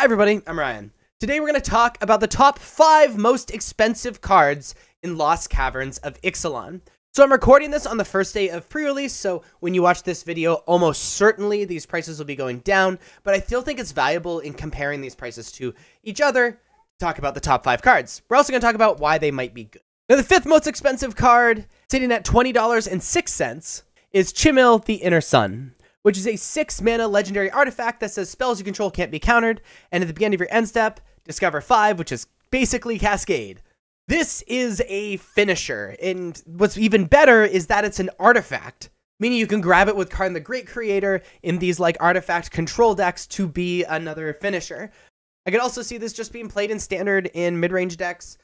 Hi everybody, I'm Ryan. Today we're going to talk about the top 5 most expensive cards in Lost Caverns of Ixalan. So I'm recording this on the first day of pre-release, so when you watch this video, almost certainly these prices will be going down, but I still think it's valuable in comparing these prices to each other to talk about the top 5 cards. We're also going to talk about why they might be good. Now the 5th most expensive card, sitting at $20.06, is Chim the Inner Sun, which is a 6-mana legendary artifact that says spells you control can't be countered, and at the beginning of your end step, discover 5, which is basically Cascade. This is a finisher, and what's even better is that it's an artifact, meaning you can grab it with Karn the Great Creator in these like artifact control decks to be another finisher. I could also see this just being played in standard in mid-range decks,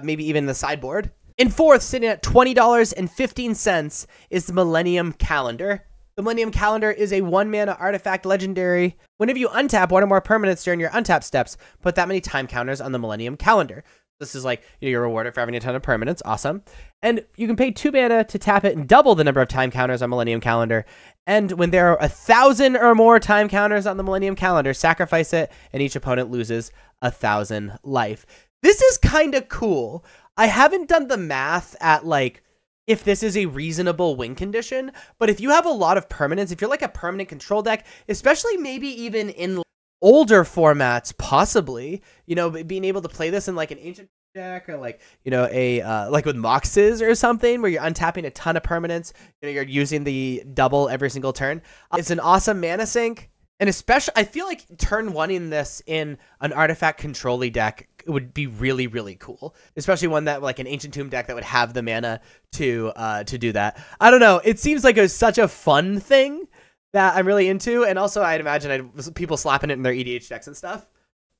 maybe even the sideboard. In 4th, sitting at $20.15, is the Millennium Calendar. The Millennium Calendar is a 1-mana artifact legendary. Whenever you untap one or more permanents during your untap steps, put that many time counters on the Millennium Calendar. This is like, you're rewarded for having a ton of permanents. Awesome. And you can pay 2 mana to tap it and double the number of time counters on Millennium Calendar. And when there are 1,000 or more time counters on the Millennium Calendar, sacrifice it, and each opponent loses 1,000 life. This is kind of cool. I haven't done the math at like, if this is a reasonable win condition, but if you have a lot of permanents, if you're like a permanent control deck, especially maybe even in older formats, possibly, you know, being able to play this in like an ancient deck or like, you know, a like with Moxes or something where you're untapping a ton of permanents, you know, you're using the double every single turn. It's an awesome mana sink. And especially, I feel like turn 1-ing this in an artifact control-y deck would be really, really cool. Especially one that, like an Ancient Tomb deck that would have the mana to do that. I don't know. It seems like it's such a fun thing that I'm really into. And also, I'd imagine people slapping it in their EDH decks and stuff.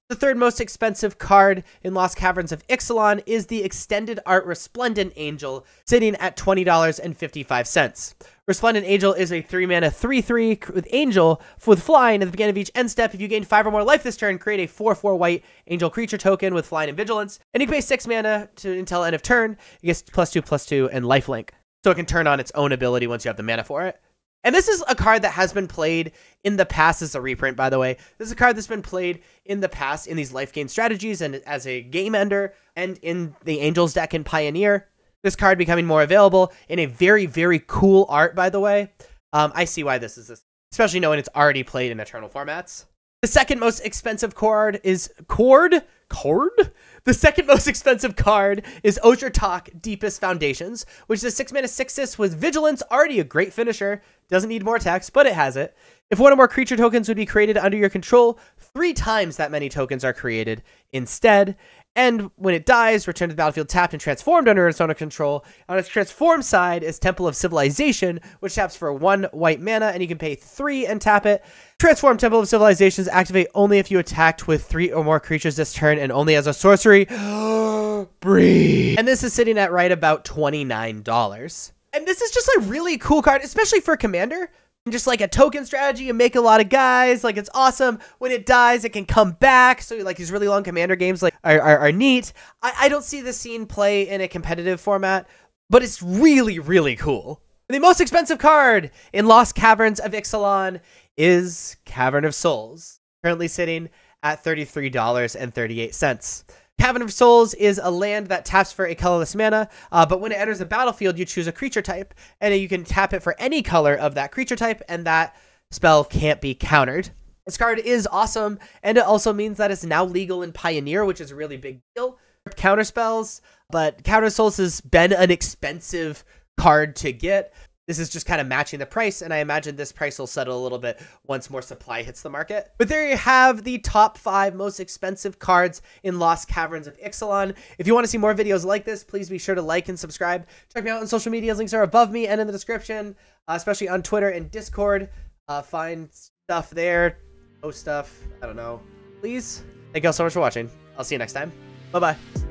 The 3rd most expensive card in Lost Caverns of Ixalan is the Extended Art Explendant Angel, sitting at $20.55. Explendant Angel is a 3-mana 3/3 with Angel with flying. At the beginning of each end step, if you gain 5 or more life this turn, create a 4/4 white Angel creature token with flying and vigilance. And you can pay 6 mana until end of turn. It gets +2/+2 and lifelink. So it can turn on its own ability once you have the mana for it. And this is a card that has been played in the past as a reprint, by the way. This is a card that's been played in the past in these life gain strategies and as a game ender and in the Angels deck in Pioneer. This card becoming more available in a very, very cool art, by the way. I see why this is this, especially knowing it's already played in Eternal formats. The 2nd most expensive card is The 2nd most expensive card is Oshirtak Deepest Foundations, which is a 6-mana 6/6 with Vigilance, already a great finisher. Doesn't need more text, but it has it. If one or more creature tokens would be created under your control, 3 times that many tokens are created instead. And when it dies, return to the battlefield tapped and transformed under its own control. On its transform side is Temple of Civilization, which taps for 1 white mana, and you can pay 3 and tap it. Transform Temple of Civilizations activate only if you attacked with 3 or more creatures this turn, and only as a sorcery. Breathe. And this is sitting at right about $29. And this is just a really cool card, especially for Commander. Just like a token strategy, you make a lot of guys, like it's awesome. When it dies, it can come back. So like these really long Commander games like are neat. I don't see this scene play in a competitive format, but it's really, really cool. The most expensive card in Lost Caverns of Ixalan is Cavern of Souls, currently sitting at $33.38. Cavern of Souls is a land that taps for a colorless mana, but when it enters the battlefield, you choose a creature type, and you can tap it for any color of that creature type, and that spell can't be countered. This card is awesome, and it also means that it's now legal in Pioneer, which is a really big deal. Counter spells, but Cavern of Souls has been an expensive card to get. This is just kind of matching the price, and I imagine this price will settle a little bit once more supply hits the market. But there you have the top 5 most expensive cards in Lost Caverns of Ixalan. If you want to see more videos like this, please be sure to like and subscribe. Check me out on social media. Links are above me and in the description, especially on Twitter and Discord. Find stuff there, post stuff, I don't know. Please. Thank you all so much for watching. I'll see you next time. Bye-bye.